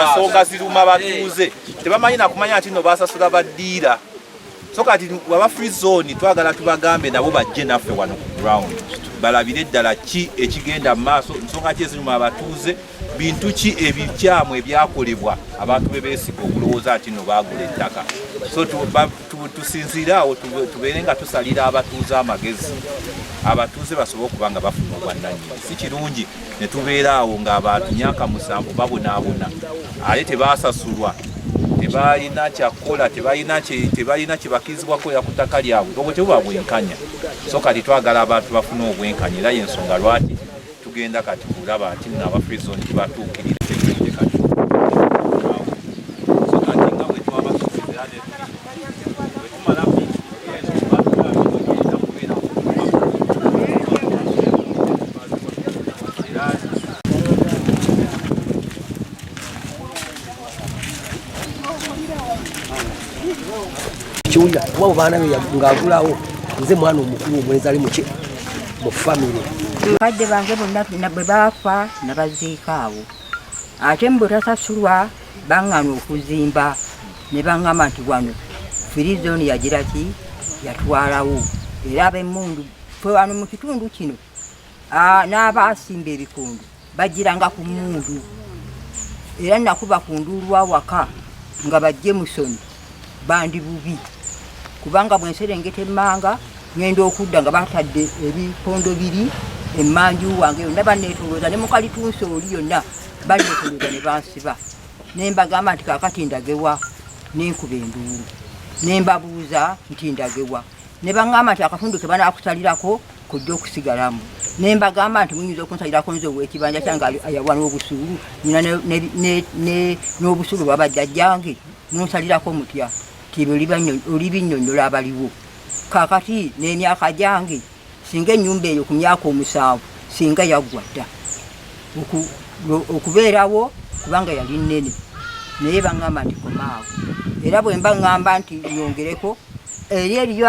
Nsonga ziruma batuuze tebamanyi nakumanya nti no basasula baddiira so kati waba free zone twagala tubagambe nabo bajje naffe wano ku ground balabire ddala ki ekigenda mu maaso nsonga ki eziruma abatuuze bintu ki ebikyamu ebyakolebwa abantu bebeesiga okulowooza nti no baagula ettaka so tusinziire awo tubeere nga tusalira abatuuze amagezi abatuuze basobole okuba nga bafuna obwannannyini si kirungi ne tubeera awo ng'abantu myaka 7 babonaabona ate tebaasasulwa tebalina kyakukola tebalina kyebakirizibwako ya ku ttaka lyabwe obwo tebuba bwenkanya so kati twagala abantu bafune obwenkanya era yensonga lwaki tugenda kati kulaba nti nno aba free zone tibatuukirira tekirinde kati so kati nga bwe twabasuubizira bwetumala Chuya wao bana ngagulawo nze mwana omukulu omulezi ali muki mu family kadde bange bonna nabwe bafa nabaziikaawo ate mbutasasulwa baŋŋana okuzimba ne baŋŋamba nti wano free zone yagira ki yatwalawo era ab'emmundu fe wano mu kitundu kino n'abaasimba ebikondo bagiranga ku mmundu era nakuba ku nduulwa waka nga bajje musoni bandi bubi kubanga bwenserengeta emmanga ngenda okudda nga batadde ebikondo biri emmanju wange yonna banneetolooza ne mukalitunsi oli yonna banneetolooza ne bansiba ne mbagamba nti kaakati ndagewa n'enkuba enduulu ne mbabuuza nti ndagewa ne baŋŋamba nti akatundu ke banaakusalirako kujja okusigalamu ne mbagamba nti muyinza okunsalirako nze ow'ekibanja kyange ayawa n'obusuulu nina n'obusuulu bwa bajjajjange munsalirako mutya ti oli binnyonnyola abaliwo kaakati n'emyaka gyange singa ennyumba eyo ku myaka 7 singa yaggwa dda okubeerawo kubanga yali nnene naye baŋŋamba nti komaawo era bwe mba ŋŋamba nti nyongereko eriyo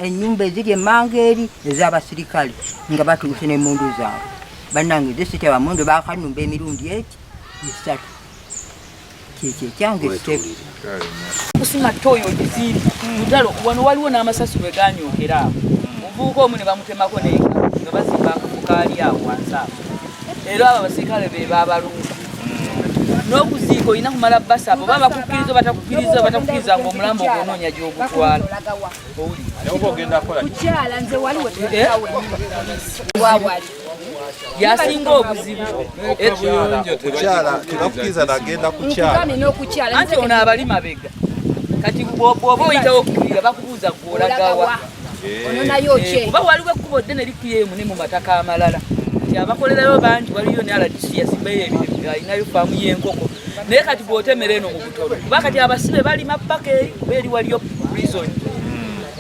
ennyumba eziri emmanga eri ez'abasirikale nga batuuse n'emmundu zaabwe bannange ze sitebammundu bakannumba emirundi eki 3 kyekyo ekyange sitepu kusima toyo giziri mudalo wano waliwo n'amasasu bwe ganyokera awo omuvubuka omu ne bamutemako nga bazimba akafukaali awo wansi awo era abo abasirikale be baabalumba n'okuziika olina kumala basa abo baba batakukkiriza ng'omulambo ogwonoonya gy'ogutwala yasinga obuzibu anti ono abali mabega kati bw'oba oyitawo okukkirira bakubuuza gw'olagawa kuba waliwo ekkubo ddene likuyemu ne mu mataka amalala nti abakolerayo bangi waliyo ne RDC yasimbayo ebintu alinayo faamu y'enkoko naye kati bw'otemera eno mu butono kuba kati abasibe balima ppaka eri kuba eri waliyo prison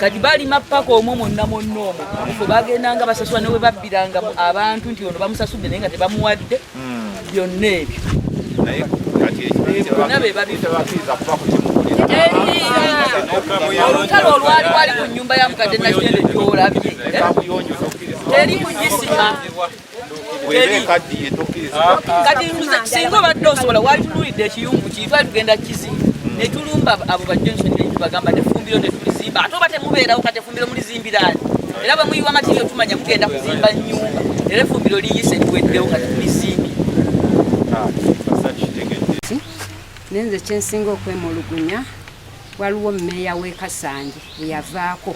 kati balima ppaka omwo mwonna omwo ffe bagendanga basasula ne we babbiranga abantu nti ono bamusasudde naye nga tebamuwadde byonna ebyo bonna be babibakiriza kuba olutalo olwali wali ku nnyumba ya mukadde nakitende gy'olabye teri kugisima kati singa obadde osobola wali tululidde ekiyungu kiitwali tugenda kizi ne tulumba abo ba Johnson tubagamba nefumbiro netulizimba ate oba temubeerawo kati efumbiro mulizimbirani era bwe muyiwa matiriyo tumanya mugenda kuzimba nnyumba era efumbiro liyise liweddewo kati tulizimbye nenze kyensinga okwemulugunya waliwo mmeeya w'e Kasanje eyavaako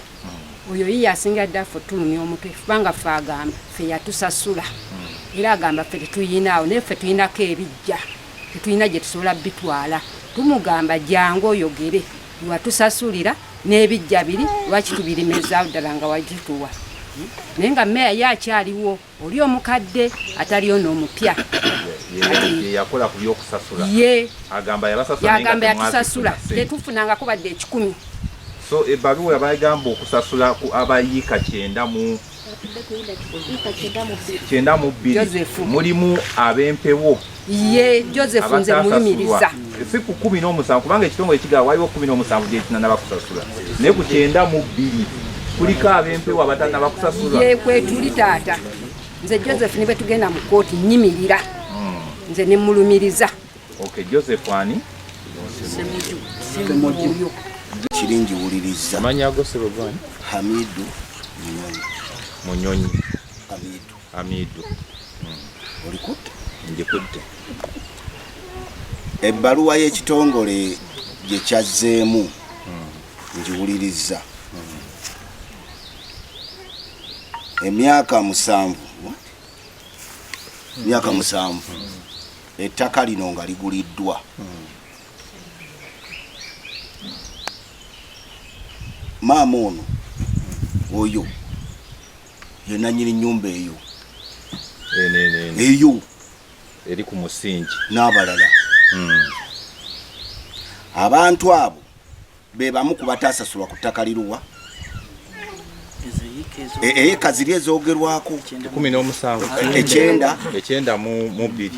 oyo yiye asinga dda ffe tulumya omutwe kubanga ffe agamba ffe yatusasula era agamba ffe tetuyinaawo naye ffe tulinako ebijja tetulina gye tusobola bitwala tumugamba jangu oyogere watusasulira n'ebijja biri lwaki tubirimezaawo ddala nga wagituwa naye nga mmeeya yakyaliwo oli omukadde ataliyo n'omupya yakola ku by'okusasula ye agamba yatusasula tetufunangako badde 10 so ebbaluwa yabayigamba okusasula ku abayiika 9 mu 2 mulimu ab'empewo ye Joseph nze mulumiriza si ku 17 kubanga ekitongole ekigaa waliwo 17 gyekinana bakusasula naye ku 9 mu 2 kuliko ab'empewo abatana bakusasula ye kwe tuli taata nze Joseph nibe tugenda mu kooti nyimirira nze ne mulumiriza okay Joseph ani semuju kiringi wuliriza amanya agosebo gani Hamidu Munyonyi Hamidu olikutte njikutte ebbaluwa y'ekitongole gye kyazzeemu ngiwuliriza emyaka 7 ettaka lino nga liguliddwa maama ono oyo ye nannyini nnyumba eyo eyo eri ku musingi n'abalala abantu abo be bamu ku batasasulwa ku ttaka liruwa eka ziri ezoogerwako 17 ekyenda mu 2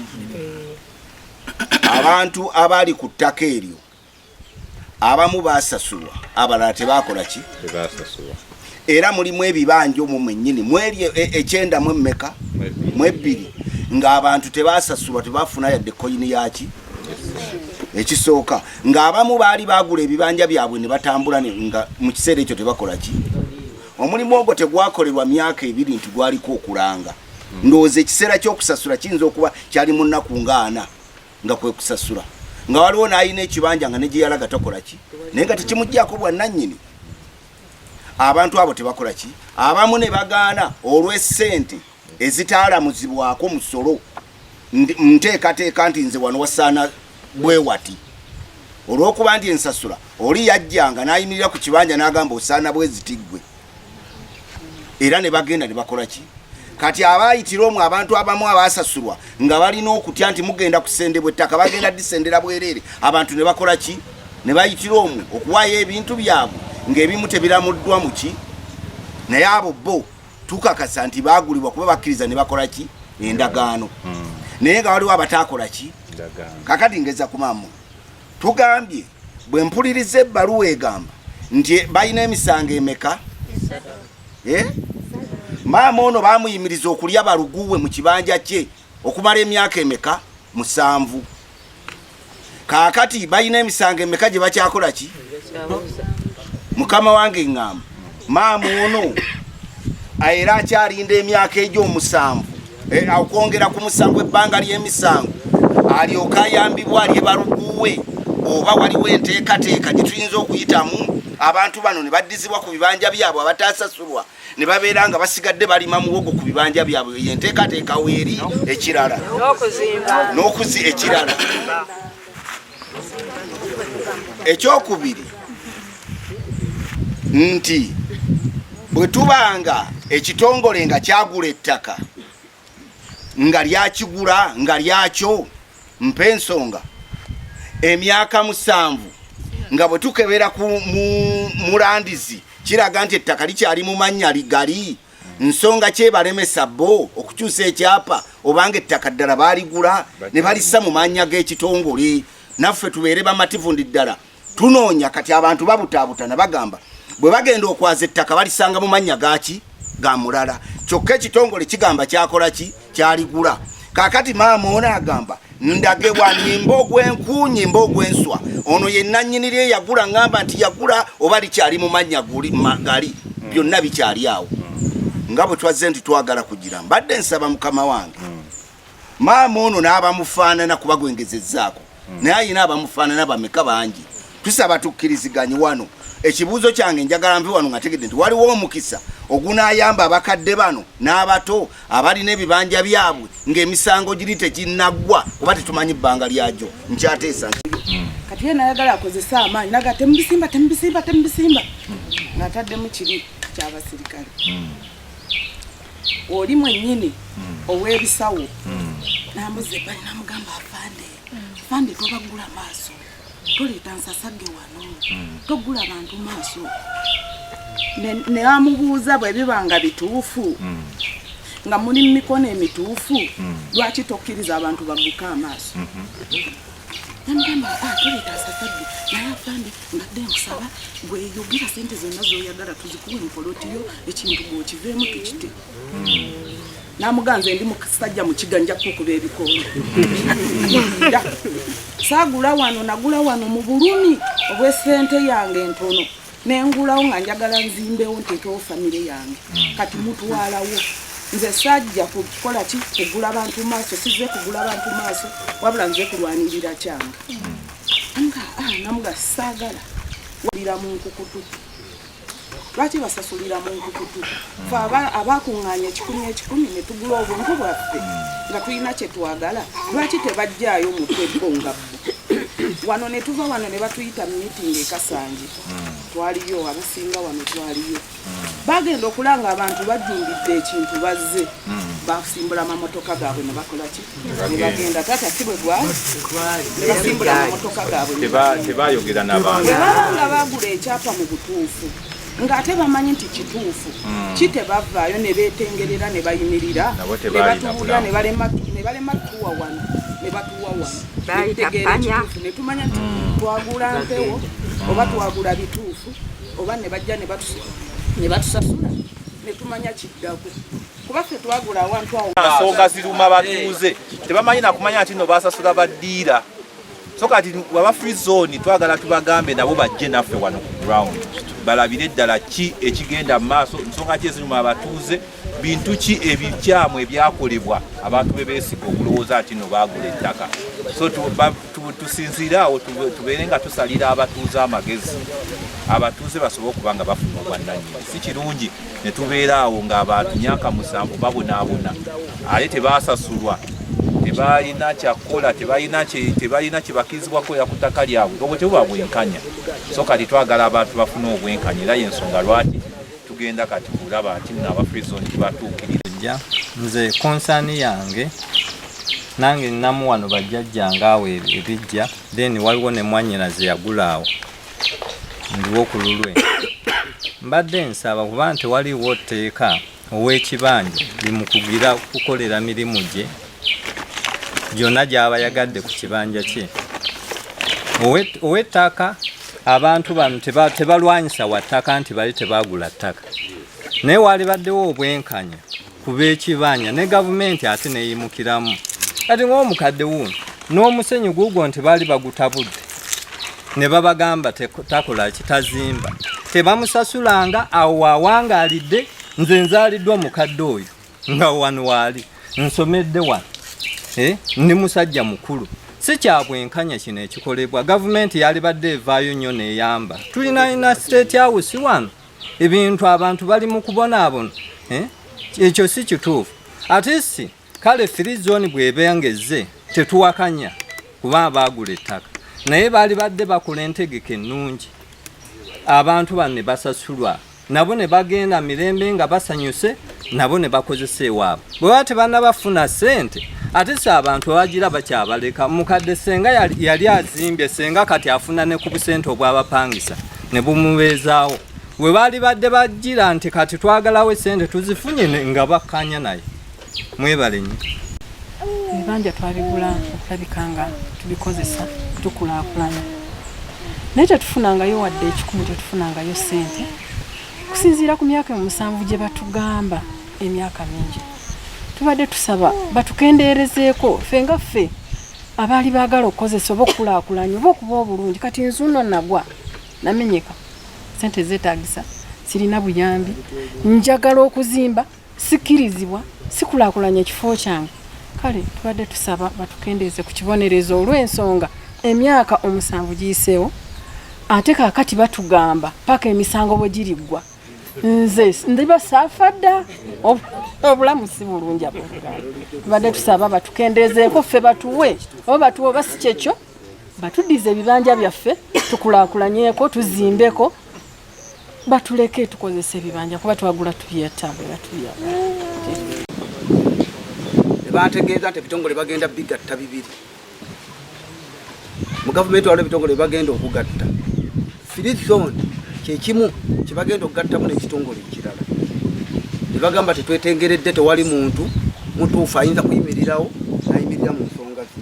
abantu abali ku ttaka eryo abamu basasulwa abalala tebakola ki tebasasulwa era mulimu ebibanja omwo mwennyini mweri ekyenda mu mmeka mu 2 ng'abantu tebasasulwa tebafuna yadde koyini yaki ekisooka ng'abamu baali bagula ebibanja byabwe ne batambula nga mu kiseera ekyo tebakola ki omulimu ogwo tegwakolerwa myaka 2 nti gwaliko okulanga ndowooza ekiseera ky'okusasula kiyinza okuba kyali mu nnaku nga 4 nga kwe kusasula nga waliwo n'alina ekibanja nga ne gye yalaga takola ki naye nga tekimuggyako bwannannyini abantu abo tebakola ki abamu ne bagaana olw'essente ezitaalamuzibwako musolo nteekateeka nti nze wano wasaana bwe wati olw'okuba ndi ensasula oli yajjanga n'ayimirira ku kibanja n'agamba osaana bwe zitiggwe era ne bagenda ne bakola ki kati abaayitira omwo abantu abamu abaasasulwa nga balina okutya nti mugenda kusendebwa ettaka bagenda disendera bwereere abantu ne bakola ki ne bayitira omwo okuwaayo ebintu byabwe ng'ebimu tebiramuddwa mu ki naye abo bo tukakasa nti baagulibwa kuba bakkiriza ne bakola ki endagaano naye nga waliwo abataakola ki kakati ngeza ku maama tugambye bwe mpuliriza ebbaluwa egamba nti balina emisango emeka maama ono baamuyimiriza okulya baluguwe mu kibanja kye okumala emyaka emeka 7 kaakati balina emisango emeka gye bakyakola ki mukama wange ngamba maama ono era akyalinda emyaka egyo7 okwongera ku musango ebbanga ly'emisango alyoka ayambibwa alye baluguwe oba waliwo enteekateeka gye tuyinza okuyitamu abantu bano ne baddizibwa ku bibanja byabwe abatasasulwa ne babeera nga basigadde balima muwogo ku bibanja byabwe yenteekateeka weeri ekirala n'okuzi ekirala ekyokubiri nti bwe tubanga ekitongole nga kyagula ettaka nga lyakigula nga lyakyo mpa ensonga emyaka 7 nga bwe tukebera ku mulandizi kiraga nti ettaka likyali mu mannya ligali nsonga kyebalemesa bo okukyusa ekyapa obanga ettaka ddala baaligula ne balissa mu mannya g'ekitongole naffe tubeere bamativu ndi ddala tunoonya kati abantu babutaabutana bagamba bwe bagenda okwaza ettaka balisanga mu mannya gaki ga mulala kyokka ekitongole kigamba kyakola ki kyaligula kaakati maama ono agamba ndagebwa nyimba ogw'enku nyimba ogw'enswa ono ye nannyiniri eyagula ngamba nti yagula oba likyali mu mannya gali byonna bikyali awo nga bwe twazze nti twagala kugira mbadde nsaba mukama wange maama ono n'abamufaanana kuba gwengezezzaako naye ayina abamufaanana bameka bangi tusaba tukkiriziganye wano ekibuuzo kyange njagala nve wano nga tegedde nti waliwo omukisa ogunaayamba abakadde bano n'abato abalina ebibanja byabwe ng'emisango giri teginnaggwa kuba tetumanyi bbanga lyagyo nkyateesa kati ye nayagala akozesa amaanyi naga temubisimba ng'ataddemu kiri ky'abasirikale oli mwennyini ow'ebisawo n'ambuza ebbali n'amugamba afande tobagula maaso toleeta nsasagge wano togula bantu maaso ne amubuuza bwe bibanga bituufu nga muli mikono emituufu lwaki tokkiriza abantu bagguka amaaso namugamba tuleta asasadde naye afande mbadde nkusaba bweyogera sente zonna zoyagala tuzikuwe mpolotiyo ekintu bwokiveemu tukite namuganze ndi musajja mukiganja kukuba ebikondo saagula wano nagula wano mu bulumi obw'esente yange entono nengulawo nga njagala nzimbewo nteekewo famire yange kati mutwalawo nze sajja kukola ki kugula bantu maaso sizze kugula bantu maaso wabula nze kulwanirira kyange namuga saagala walira mu nkukutu lwaki basasulira mu nkukutu fe abakuŋŋaanya ekikumi ne tugula obuntu bwaffe nga tulina kye twagala lwaki tebajjaayo mutwe bbongabbo wano ne tuva wano ne batuyita miitingi ekasanje twaliyo abasinga wano twaliyo bagenda okulanga abantu bajumbidde ekintu bazze basimbula amamotoka gaabwe ne bakola ki ne bagenda tata si bwe gwali ne basimbula amamotoka gaabwe tebayogera n'abantu nga bagula ekyapa mu butuufu ng'ate bamanyi nti kituufu kitebavaayo ne beetengerera ne bayimirira ne batuulira ne balema tuwa wano ne batuwa wano ne tumanya nti twagula mpewo oba twagula bituufu oba ne bajja ne batusasula ne tumanya kiddako kuba ffe twagula awantu awo nsonga ziruma batuuze tebamanyi nakumanya nti no basasula baddiira so kati waba free zone twagala tubagambe nabo bajje naffe wano ku ground balabire ddala ki ekigenda mu maaso nsonga ki eziruma abatuuze bintu ki ebikyamu ebyakolebwa abantu bebeesiga okulowooza nti no baagula ettaka so tusinziire awo tubeere nga tusalira abatuuze amagezi abatuuze basobole okuba nga bafuna obwannannyini si kirungi ne tubeera awo ng'abantu myaka 7 babonaabona ate tebaasasulwa tebalina kyakukola tebalina kyebakirizibwako ya ku ttaka lyabwe obwo tebuba bwenkanya so kati twagala abantu bafune obwenkanya era yensonga lwaki tugenda kati kulaba nti aba free zone tibatuukirira nze konsaani yange nange nnamu wano bajjajjanga awo ebijja then waliwo ne mwanyinaze yagulaawo ndiwo ku lulwe mbadde nsaba kuba nti waliwo tteeka ow'ekibanja limukugira kukolera mirimu gye gyonna gy'aba yagadde ku kibanja kye ow'ettaka abantu bano tebalwanyisa wa ttaka nti bali tebaagula ttaka naye wali baddewo obwenkanya ku b'ekibanja ne gavumenti ate neeyimukiramu kati ng'omukadde wuno n'omusenyu guugwo nti baali bagutabudde ne babagamba takola kitazimba tebamusasulanga awo wawangaalidde nze nzaaliddwa omukadde oyo nga wano waali nsomedde wano ndi musajja mukulu si kyabwenkanya kino ekikolebwa gavumenti yali badde evaayo nnyo neeyamba tulina state house wano ebintu abantu bali mu kubonaabona ekyo si kituufu ate si kale free zone bwebengezze tetuwakanya kuba baagula ettaka naye baali badde bakola entegeka ennungi abantu bano ne basasulwa nabo ne bagenda mirembe nga basanyuse nabo ne bakozesa ewaabwe bwe baba tebannabafuna ssente ate si abantu abagira bakyabaleka mukadde senga yali azimbye senga kati afuna ne ku busente obwabapangisa ne bumubeezaawo bwe baali badde bagira nti kati twagalawo essente tuzifunye nga bakkanya naye mwebale nnyo ebibanja twabigula okulabika nga tubikozesa tukulaakulanya naye tetufunangayo wadde 10 tetufunangayo ssente kusinziira ku myaka 7 gye batugamba emyaka mingi tubadde tusaba batukendeerezeeko ffe nga ffe abaali baagala okukozesa oba okulaakulanya oba okuba obulungi kati nzuno nagwa namenyeka ssente zeetaagisa sirina buyambi njagala okuzimba sikirizibwa sikulaakulanya ekifo kyange kale tubadde tusaba batukendeeze ku kibonerezo olw'ensonga emyaka 7 giyiseewo ate kaakati batugamba paka emisango bwe giriggwa nze ndiba saafadda obulamu si bulungi tubadde tusaba batukendeezeeko ffe batuwe oba si kyekyo batuddize ebibanja byaffe tukulaakulanyeeko tuzimbeko batuleke tukozesa ebibanja kuba twagula tubyetaaga bategeeza nti ebitongole bagenda bigatta bibiri mu gavumenti waliwo ebitongole bagenda okugatta free zone kyekimu kyebagenda okugattamu n'ekitongole ekirala ne bagamba tetwetengeredde tewali muntu mutuufu ayinza kuyimirirawo nayimirira mu nsonga ze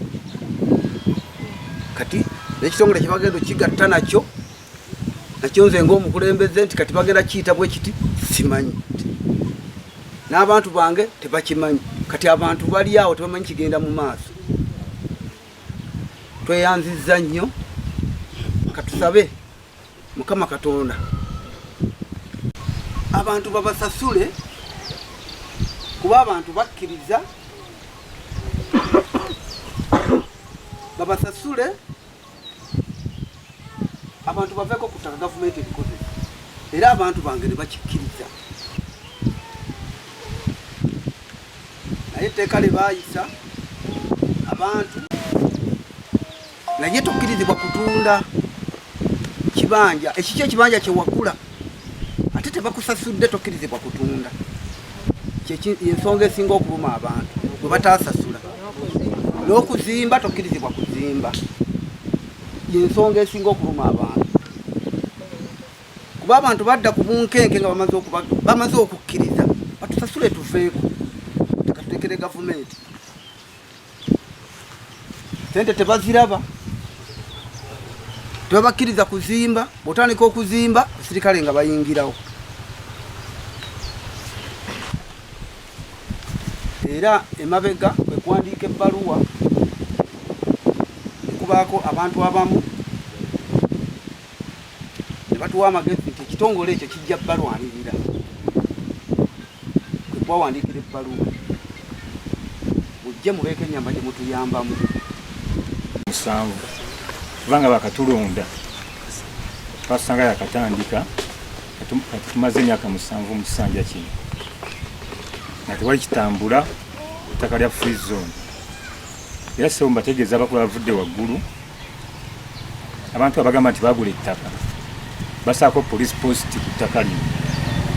kati n'ekitongole kye bagenda kigatta nakyo nze ng'omukulembeze nti kati bagenda kiyita bwe kiti simanyi n'abantu bange tebakimanyi kati abantu bali awo tebamanyi kigenda mu maaso tweyanzizza nnyo katusabe Mukama Katonda abantu babasasule kuba abantu bakkiriza babasasule abantu baveko kutaka gavumenti ebikozesa era abantu bange ne bakikkiriza naye etteeka lye baayisa abantu naye tokkirizibwa kutunda kibanja ekikyo ekibanja kyewagula ate tebakusasudde tokkirizibwa kutunda ensonga esinga okuluma abantu bwe bataasasula n'okuzimba tokkirizibwa kuzimba ensonga esinga okuluma abantu kuba abantu badda ku bunkenke nga bamaze okukkiriza batusasule tuveeko katutekere gavumenti sente tebaziraba tebabakkiriza kuzimba bw'otandika okuzimba abasirikale nga bayingirawo era emabega kwe kuwandiika ebbaluwa ekubaako abantu abamu ne batuwa amagezi nti ekitongole ekyo kijja balwanirira kwe kwawandiikira ebbaluwa mujje mubeeko ennyamba gye mutuyambamu 7 kubanga bakatulonda twasanga yakatandika tumaze emyaka 7 mu kisanja kino nga tewali kitambula ettaka lya free zone era sebo mbategeeza abakulu abavudde waggulu abantu abagamba nti bagula ettaka basaako police post ku ttaka lino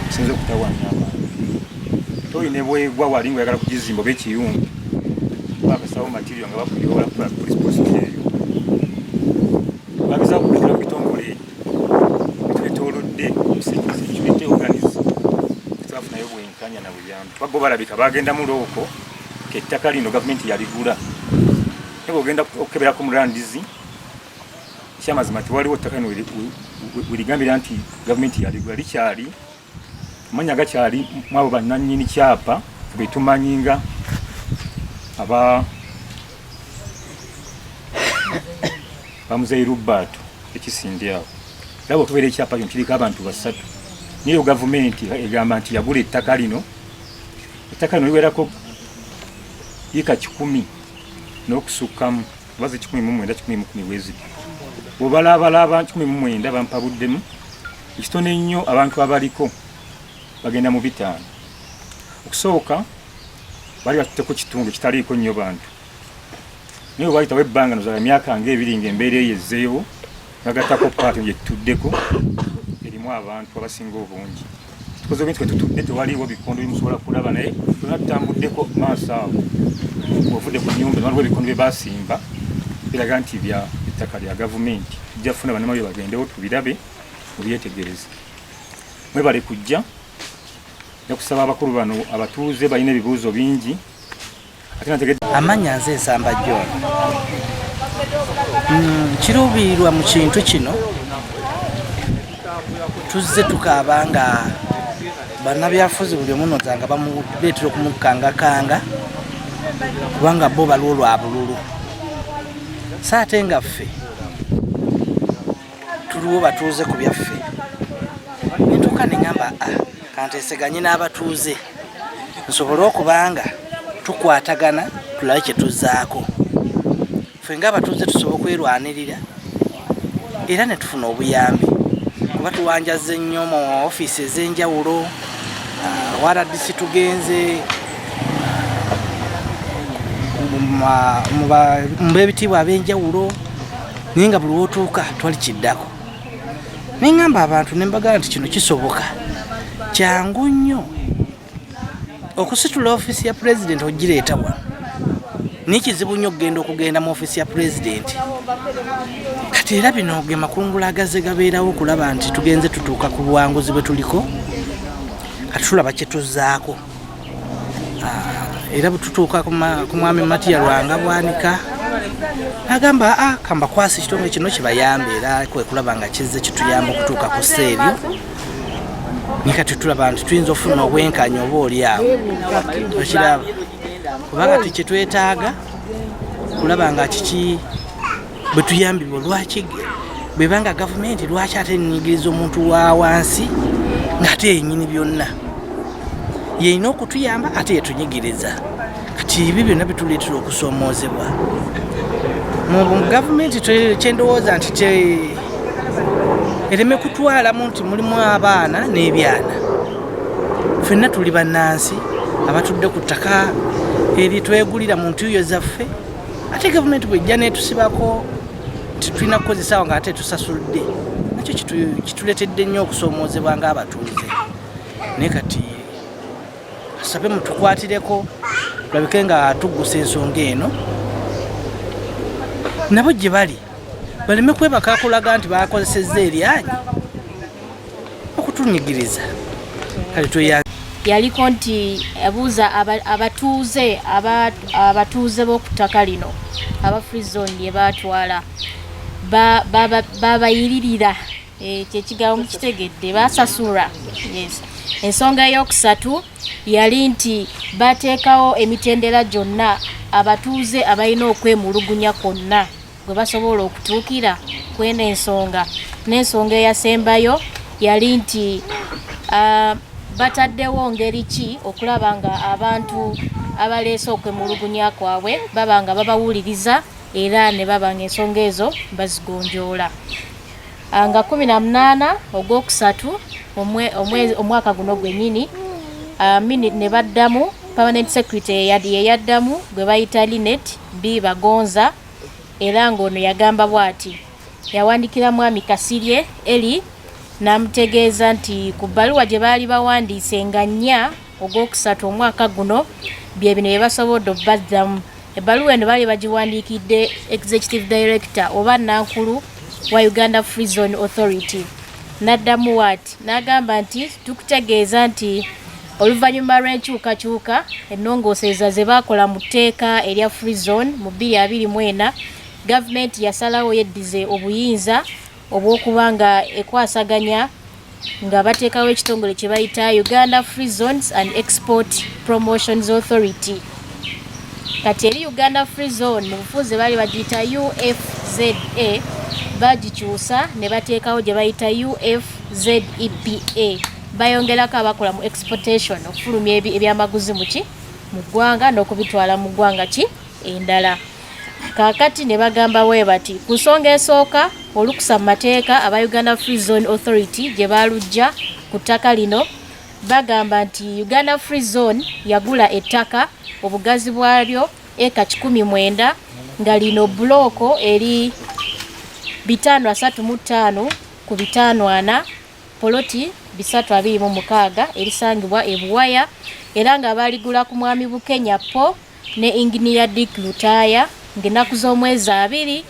kisinza okutawanya abantu toyine bwegwa wali nga oyagala kugizimba oba ekiyungu bakasawo material nga bakulyola ku police post eyo bageza okukulekera ku bitongole bitwetoolodde security organize twafunayo bwenkanya na buyambi bagbo balabika bagenda mu looko kettaka lino gavumenti yaligula ebo ogenda okukeberako mulandizi kyamazima tiwaliwo ettaka lino weligambira nti gavumenti yaligula likyali amanya gakyali mwabo bannannyini kyapa betumanyinga bamuzeyi Rubato ekisindyawo era bw'otubeera ekyapa kino kiriko abantu 3 niyo gavumenti egamba nti yagula ettaka lino liwerako yika 10 n'okusukkamu baze 19 bwezi bw'obalaabalaba 19 bampabuddemu ekitone nnyo abantu abaliko bagenda mu 5 okusooka bali batutteko kitundu kitaliiko nnyo bantu naye bayitawo ebbanga nozala emyaka ng'ebiri ng'embeera eyo ezzeewo bagattako paati gye tutuddeko erimu abantu abasinga obungi tukoze obintu kwe tutudde tewaliiwo bikondo bimusobola kulaba naye tona tutambuddeko maaso awo ovudde ku nnyumba waliwo ebikondo bye basimba biraga nti bya ettaka lya gavumenti tujja kufuna bannamawulire bagendewo tubirabe mubyetegereze mwebale kujja nakusaba abakulu bano abatuuze balina ebibuuzo bingi amanya nze Nsamba John kiruubirirwa mu kintu kino tuzze tukaaba nga bannabyafuzi buli omu nozanga bamuleetera okumukangakanga kubanga bo baliwo lwa bululu so ate nga ffe tuliwo batuuze ku byaffe nentuuka ne ŋŋamba kanteeseganye n'abatuuze nsobole okubanga tukwatagana tulabe kye tuzzaako ffe ng'abatuuze tusobola okwerwanirira era ne tufuna obuyambi kuba tuwanjaze nnyo mu ofiisi ez'enjawulo waradisi tugenze mu beebitiibwa ab'enjawulo naye nga buli wootuuka twali kiddako naye ŋŋamba abantu ne mbagala nti kino kisoboka kyangu nnyo okusitula ofiisi ya pulezidenti ogireeta wano ni kizibu nnyo okugenda mu ofiisi ya pulezidenti kati era bino ge makungula agaze gabeerawo okulaba nti tugenze tutuuka ku buwanguzi bwe tuliko kati tulaba kye tuzzaako era bwe tutuuka ku mwami Matiya Lwanga Bwanika agamba kamba kwasi kitongole kino kibayambe era kwe kulaba nga kizze kituyamba okutuuka ku sseeryo nikati tulaba nti tuyinza ofuna obwenkanya oba oli awo okiraba kubanga tukitwetaaga kulaba nga kiki bwe tuyambibwa lwaki bwebanga gavumenti lwaki ate enyigiriza omuntu wa wansi ng'ate yenyini byonna yeyina okutuyamba ate yetunyigiriza kati ebyo byonna bituleetera okusoomoozebwa mu gavumenti kyendowooza nti ereme kutwalamu nti mulimu abaana n'ebyana ffenna tuli bannansi abatudde ku ttaka eri twegulira mu ntuuyo zaffe ate gavumenti bwejja netusibako tulina kukozesaawo nga ate tusasuludde nakyo kituleetedde nnyo okusoomoozebwa ng'abatuuze naye kati asabe mutukwatireko tulabike nga tuggusa ensonga eno nabo gye bali baleme kwebaka kulaga nti bakozesezza eryanyi okutunyigiriza kale tweya yaliko nti abuuza abatuuze b'oku ttaka lino aba free zone lye baatwala babayiririra kyekigambo mukitegedde basasula. Yes. Ensonga ey'okusatu yali nti bateekawo emitendera gyonna abatuuze abalina okwemulugunya kwonna gwe basobola okutuukira kwena ensonga. N'ensonga eyasembayo yali nti bataddewo ngeri ki okulaba nga abantu abaleese okwemulugunya kwabwe baba nga babawuliriza era ne baba nga ensonga ezo bazigonjoola. Nga 18 ogwokusatu omwaka guno gwennyini ne baddamu permanent secretary yaddamu gwe bayita Linet B Bagonza era ng'ono yagamba bw'ati yawandikira mwami Kasirye Eli n'amutegeeza nti ku bbaluwa gye baali bawandiise nga 4 ogwokusatu omwaka guno bye bino bye basobodde obbaddamu. Ebbaluwa eno baali bagiwandiikidde executive director oba nankulu wa Uganda Free Zone Authority. N'addamu waati n'agamba nti tukutegeeza nti oluvannyuma lw'enkyukakyuka ennongoosereza ze baakola mu tteeka erya Free Zone mu 2024 gavumenti yasalawo yeddize obuyinza obw'okuba nga ekwasaganya nga bateekawo ekitongole kye bayita Uganda Free Zones and Export Promotions Authority. Kati eri Uganda Free Zone mu bufuzi baali bagiyita UFZA bagikyusa ne bateekawo gye bayita UFZEPA. Bayongerako abakola mu exportation okufulumya ebyamaguzi mu ggwanga n'okubitwala mu ggwanga endala. Kaakati ne bagamba bwe bati ku nsonga esooka olukusa mu mateeka aba Uganda Free Zone Authority gye baalujja ku ttaka lino bagamba nti Uganda Free Zone yagula ettaka obugazi bwalyo eka 19 nga lino buloko eri 535 ku 540 poloti 326 erisangibwa ebuwaya era nga baligula ku mwami Bukenya Po ne Engineer Dick Lutaya ng'ennaku z'omwezi 2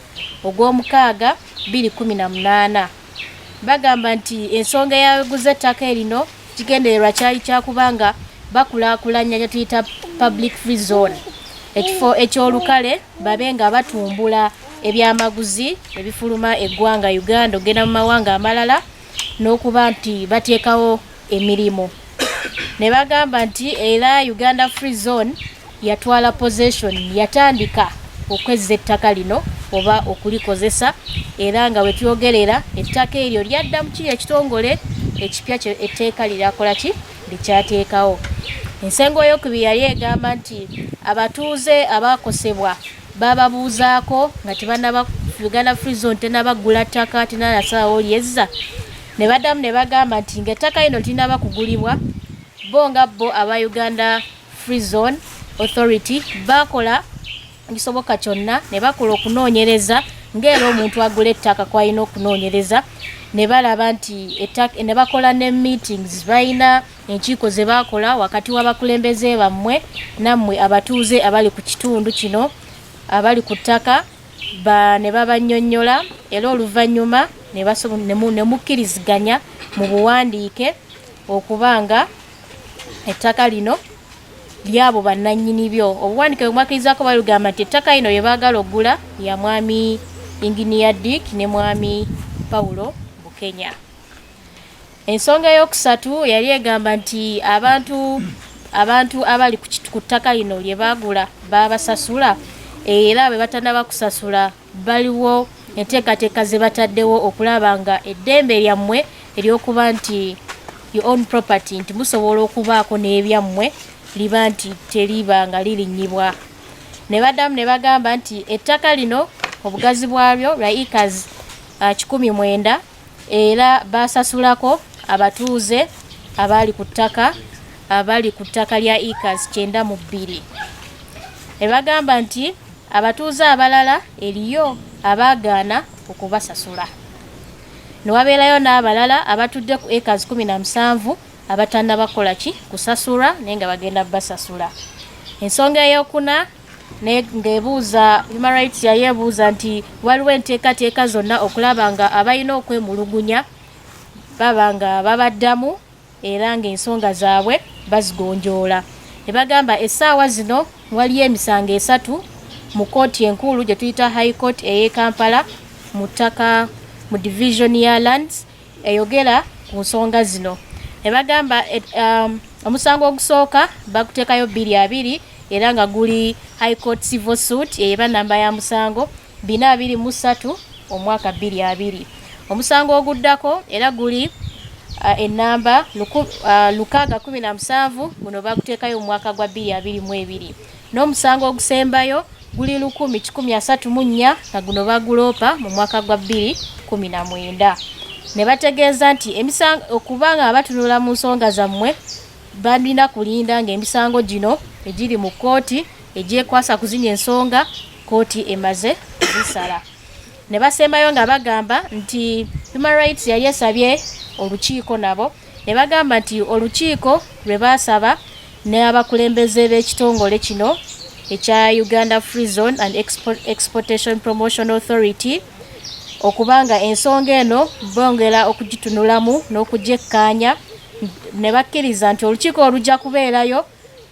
ogw'omukaaga 2018. Bagamba nti ensonga yaguze ettaka erino kigendererwa kyali kyakubanga bakulaakulanya kye tuyita public free zone, ekifo ekyolukale babe nga batumbula ebyamaguzi ebifuluma eggwanga Uganda ogenda mu mawanga amalala n'okuba nti bateekawo emirimu. Ne bagamba nti era Uganda Free Zone yatwala possession yatandika okwezza ettaka lino oba okulikozesa era nga wetwogerera ettaka eryo lyadda mu kiri ekitongole ekipya etteeka lirakola ki likyateekawo. Ensengo ey'okubiri yali egamba nti abatuuze abakosebwa bababuuzaako nga tebannaba Uganda Free Zone tenabagula ttaka tenanasalawo lyezza. Ne baddamu ne bagamba nti ng'ettaka lino linaba kugulibwa bo nga bo aba Uganda Free Zone Authority bakola ekisoboka kyonna ne bakola okunoonyereza ng'era omuntu agula ettaka kwalina okunoonyereza ne balaba nti ne bakola ne meetings balina enkiiko ze bakola wakati w'abakulembeze bammwe nammwe abatuuze abali ku kitundu kino abali ku ttaka ne babannyonnyola era oluvannyuma ne mukkiriziganya mu buwandiike okuba nga ettaka lino lyabo bannannyini byo. Obuwandiike bwakirizaako balugamba nti ettaka lino lye baagala oggula ya mwami Engineer Dick ne mwami Paulo Bukenya. Ensonga ey'okusatu yali egamba nti abantu abali ku ttaka lino lye baagula babasasula era bwe batannaba kusasula baliwo enteekateeka ze bataddewo okulaba nga eddembe lyammwe ery'okuba nti your own property nti musobola okubaako n'ebyammwe liba nti teriba nga lirinnyibwa. Ne baddamu ne bagamba nti ettaka lino obugazi bwalyo lwa acres 19 era basasulako abatuuze abali ku ttaka lya acres 92. Ne bagamba nti abatuuze abalala eriyo abaagaana okubasasula. Ne wabeerayo n'abalala abatudde ku acres 17 abatannaba kola kusasula naye nga bagenda basasula. Ensonga ey'okuna ng'ebuuza Human Rights yayeebuuza nti waliwo enteekateeka zonna okulaba nga abalina okwemulugunya baba nga babaddamu era ng'ensonga zaabwe bazigonjoola. Ne bagamba essaawa zino waliyo emisango 3 mu kooti enkulu gye tuyita High Court ey'e Kampala mu ttaka mu division ya lands eyogera ku nsonga zino. Ne bagamba omusango ogusooka bakuteekayo 2 era nga guli High Court Civil Suit eba namba ya musango 423 omwaka 22. Omusango oguddako era guli enamba 617 guno bakuteekayo mu mwaka gwa 2022. N'omusango ogusembayo guli 1134 nga guno baguloopa mu mwaka gwa 2019. Ne bategeeza nti emisango okubanga abatunula mu nsonga zammwe balina kulinda ng'emisango gino egiri mu kooti egyekwasa kuzinya ensonga kooti emaze zisala. Ne basembayo nga bagamba nti Human Rights yali esabye olukiiko nabo ne bagamba nti olukiiko lwe baasaba n'abakulembeze b'ekitongole kino ekya Uganda Free Zone and Exportation Promotion Authority okubanga ensonga eno bongera okugitunulamu n'okugyekkanya ne bakkiriza nti olukiiko olujja kubeerayo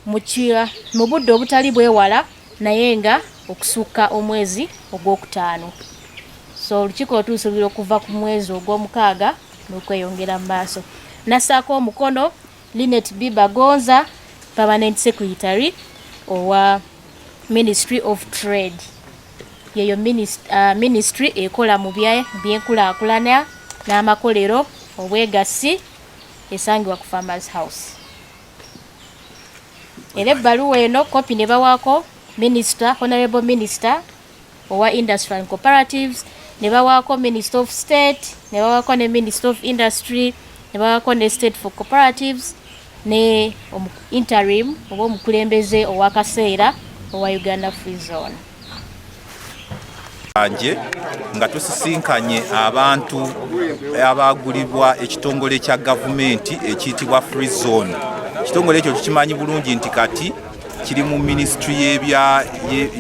mu budde obutali bwewala naye nga okusukka omwezi ogwokutaano. So olukiiko otusuubira okuva ku mwezi ogw'omukaaga n'okweyongera mu maaso. Nassaako omukono Linet Bibagonza, Permanent Secretary owa Ministry of Trade. Yeyo ministry ekola mu byenkulaakulana n'amakolero obwegassi esangibwa ku Farmers House. Era ebbaluwa eno kopi ne bawaako Honorable Minister owa Industry and Cooperatives, ne bawaako Minister of State, ne bawaako ne Minister of Industry, ne bawaako ne State for Cooperatives ne interim oba omukulembeze owakaseera owa Uganda Free Zone. Anje nga tusisinkanye abantu abagulibwa ekitongole kya gavumenti ekiyitibwa Free Zone. Ekitongole ekyo tukimanyi bulungi nti kati kiri mu ministry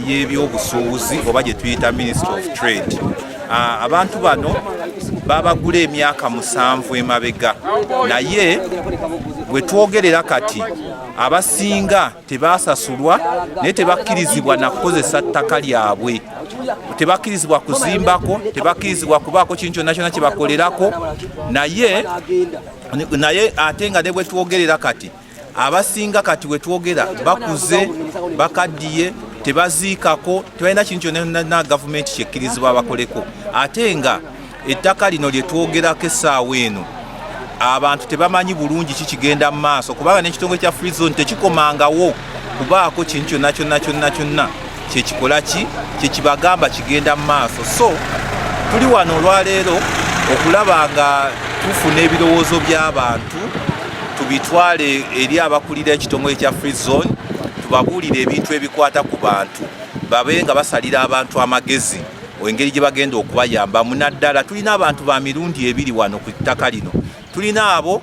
y'ebyobusuubuzi oba gye tuyita Ministry of Trade. Abantu bano babagula emyaka 7 emabega naye bwe twogerera kati abasinga tebasasulwa naye tebakkirizibwa na kukozesa ttaka lyabwe, tebakkirizibwa kuzimbako, tebakkirizibwa kubaako kintu kyonna kyonna kye bakolerako. Naye ate nga ne bwe twogerera kati abasinga kati we twogera bakuze bakaddiye tebaziikako tebalina kintu kyonna na gavumenti kyekkirizibwa bakoleko. Ate nga ettaka lino lye twogerako essaawa eno abantu tebamanyi bulungi kikigenda mu maaso kubanga n'ekitongole kya Free Zone tekikomangawo kubaako kintu kyonna kyekikola kyekibagamba kigenda mu maaso. So tuli wano olwaleero okulaba nga tufuna ebirowoozo by'abantu tubitwale eri abakulira ekitongole kya Free Zone, tubabuulire ebintu ebikwata ku bantu babe nga basalira abantu amagezi engeri gye bagenda okubayambamu. Naddala tulina abantu ba mirundi 2 wano ku ttaka lino. Tulina abo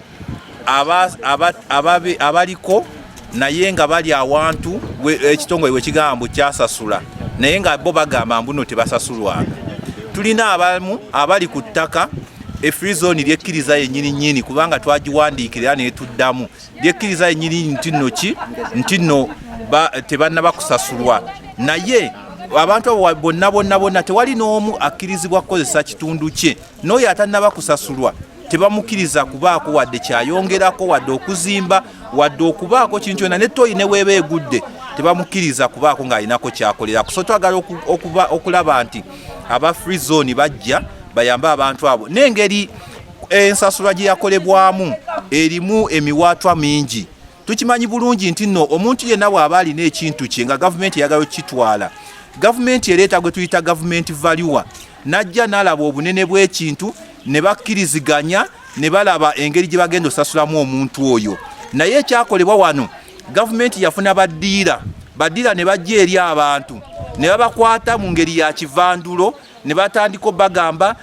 abaliko naye nga bali awantu ekitongole we kigamba kyasasula naye nga bo bagamba mbuno tebasasulwanga. Tulina abamu abali ku ttaka Free Zone lyekkiriza yennyini kubanga twagiwandiikira ne tuddamu lyekkiriza yennyini nti nno tebannaba kusasulwa naye abantu abo bonna tewali n'omu akkirizibwa kukozesa kitundu kye n'oyo atannaba kusasulwa tebamukkiriza kubaako wadde kyayongerako wadde okuzimba wadde okubaako kintu kyonna ne toyi ne weeba egudde tebamukkiriza kubaako ng'alinako kyakolerako. So twagala okulaba nti aba free zone bajja bayambe abantu abo n'engeri ensasula gye yakolebwamu erimu emiwaatwa mingi. Tukimanyi bulungi nti nno omuntu yenna bw'aba alina ekintu kye nga gavumenti eyagala okukitwala, gavumenti ereeta gwe tuyita gavumenti value, najja n'alaba obunene bw'ekintu ne bakkiriziganya ne balaba engeri gye bagenda osasulamu omuntu oyo. Naye ekyakolebwa wano, gavumenti yafuna baddiira ne bajja eri abantu ne babakwata mu ngeri ya kivandulo ne batandika bagamba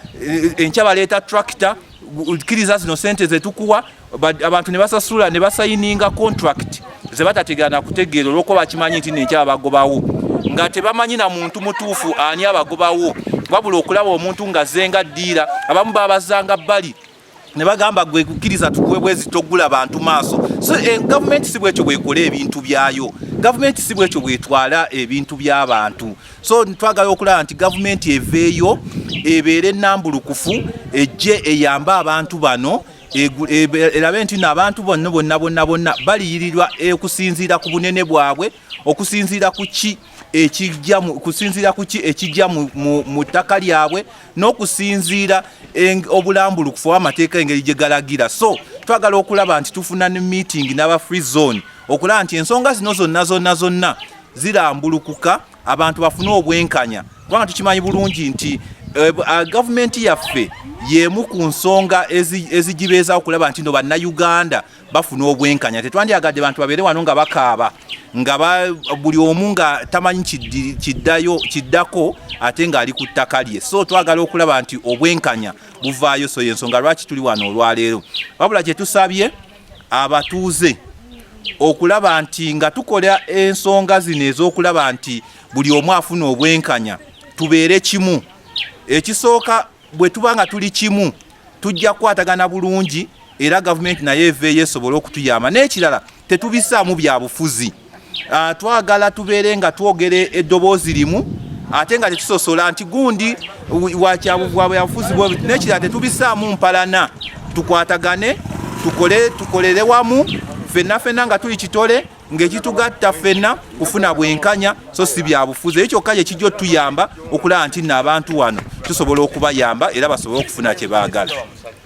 enkya baleeta tractor, kkiriza zino sente zetukuwa, abantu ne basasula ne basayininga contract ze batategana kutegeera olw'okuba bakimanyi nti nenkya bagobawo nga tebamanyi na muntu mutuufu ani abagobawo, wabula okulaba omuntu nga zenga ddiira. Abamu babazanga bbali ne bagamba gwe kukkiriza tukuwe bwezi togula bantu maaso. So gavumenti si bwekyo bwekola ebintu byayo, gavumenti si bwekyo bwetwala ebintu by'abantu. So twagala okulaba nti gavumenti eveeyo ebeere nnambulukufu, ejje eyambe abantu bano, erabe nti n'abantu bonna baliyirirwa okusinziira ku bunene bwabwe, okusinziira ku ki ekijja mu ttaka lyabwe, n'okusinziira obulambulukufu w'amateeka engeri gye galagira. So twagala okulaba nti tufuna ne meeting n'aba free zone okulaba nti ensonga zino zonna zirambulukuka, abantu bafune obwenkanya, kubanga tukimanyi bulungi nti gavumenti yaffe yemu ku nsonga ezigibeeza okulaba nti no bannayuganda bafuna obwenkanya. Tetwandyagadde bantu babeere wano nga bakaaba nga buli omu nga tamanyi kiddako ate ng'ali ku ttaka lye. So twagala okulaba nti obwenkanya buvaayo. So yensonga lwaki tuli wano olwaleero, wabula kye tusabye abatuuze okulaba nti nga tukola ensonga zino ez'okulaba nti buli omu afuna obwenkanya, tubeere kimu. Ekisooka bwe tuba nga tuli kimu tujja kukwatagana bulungi era gavumenti naye eveeyo esobole okutuyamba. N'ekirala tetubisaamu bya bufuzi, twagala tubeere nga twogera eddoboozi limu ate nga tetusosola nti gundi byabufuzi. N'ekirala tetubisaamu mpalana, tukwatagane tukolere wamu ffenna nga tuli kitole ng'ekitugatta ffenna kufuna bwenkanya, so si bya bufuzi. Ekyo kyokka kijja tuyamba okulaba nti n'abantu wano tusobola okubayamba era basobole okufuna kye baagala.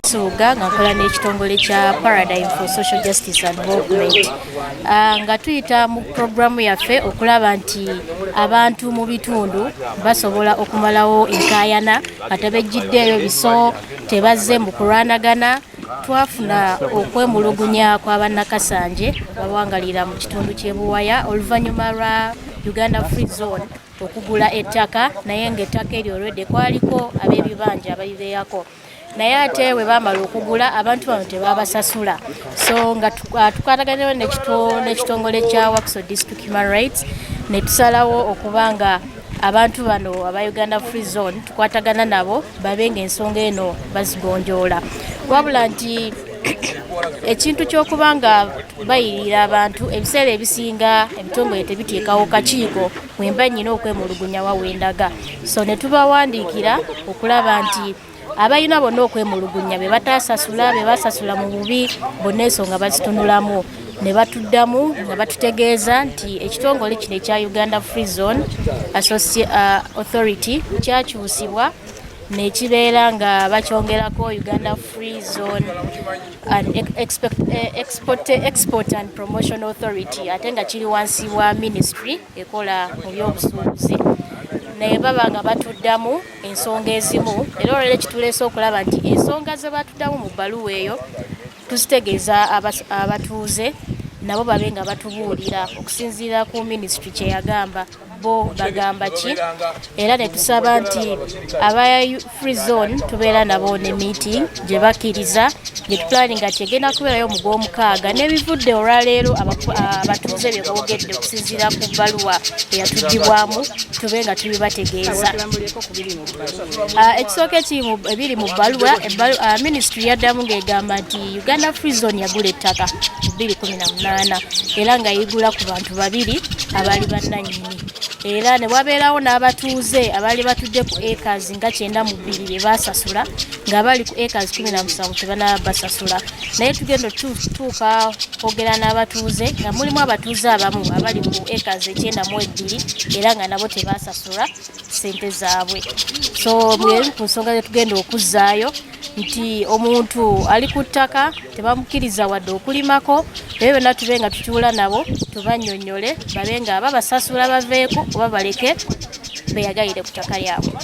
Suga nga nkola n'ekitongole kya Paradigm for Social Justice and Development, nga tuyita mu programu yaffe okulaba nti abantu mu bitundu basobola okumalawo enkaayana nga tebejjiddeeyo biso, tebazze mu kulwanagana. Twafuna okwemulugunya kw'abannakasanje bawangalira mu kitundu ky'e Buwaya oluvannyuma lwa Uganda Free Zone okugula ettaka, naye ng'ettaka eryo olwedde kwaliko ab'ebibanja abalibeeyako, naye ate bwe baamala okugula abantu bano tebabasasula. So nga tukwataganayo n'ekitongole kya Wakiso District Human Rights ne tusalawo okuba nga abantu bano aba Uganda Free Zone tukwatagana nabo babe ng'ensonga eno bazigonjoola. Wabula nti ekintu ky'okuba nga bayirira abantu ebiseera ebisinga ebitongole tebiteekawo kakiiko wemba nnyina okwemulugunya wawendaga. So ne tubawandiikira okulaba nti abalina bonna okwemulugunya be batasasula, be basasula mu bubi, bonna ensonga bazitunulamu. Ne batuddamu nga batutegeeza nti ekitongole kino ekya Uganda Free Zone Authority kyakyusibwa nekibeera nga bakyongerako Uganda Free Zone and Export and Promotion Authority, ate nga kiri wansi wa ministry ekola mu by'obusuubuzi. Naye baba nga batuddamu ensonga ezimu, era olwaleero kituleese okulaba nti ensonga ze batuddamu mu bbaluwa eyo tuzitegeeza abatuuze nabo babe nga batubuulira okusinziira ku ministry kye yagamba bo bagamba ki era ne tusaba nti aba free zone tubeera nabo ne meeting gye bakkiriza gye tuplaninga kyegenda kubeerayo mu gw'omukaaga n'ebivudde olwaleero abatuuze bye boogedde okusinziira ku bbaluwa eyatuddibwamu tube nga tubibategeeza. Ekisooka ebiri mu bbaluwa minisitule yaddamu ng'egamba nti Uganda Free Zone yagula ettaka mu 2018 era nga yigula ku bantu babiri abaali bannannyini era ne wabeerawo n'abatuuze abaali batudde ku acres nga 92 be baasasula ng'abali ku acres 17 tebanaba basasula naye tugenda tutuuka kwogera n'abatuuze nga mulimu abatuuze abamu abali ku acres 92 era nga nabo tebaasasula ssente zaabwe. So ku nsonga zetugenda okuzzaayo nti omuntu ali ku ttaka tebamukkiriza wadde okulimako ebyo byonna tube nga tutuula nabo tubannyonnyole babe nga babasasula baveeko oba baleke beyagalire ku ttaka lyabwe.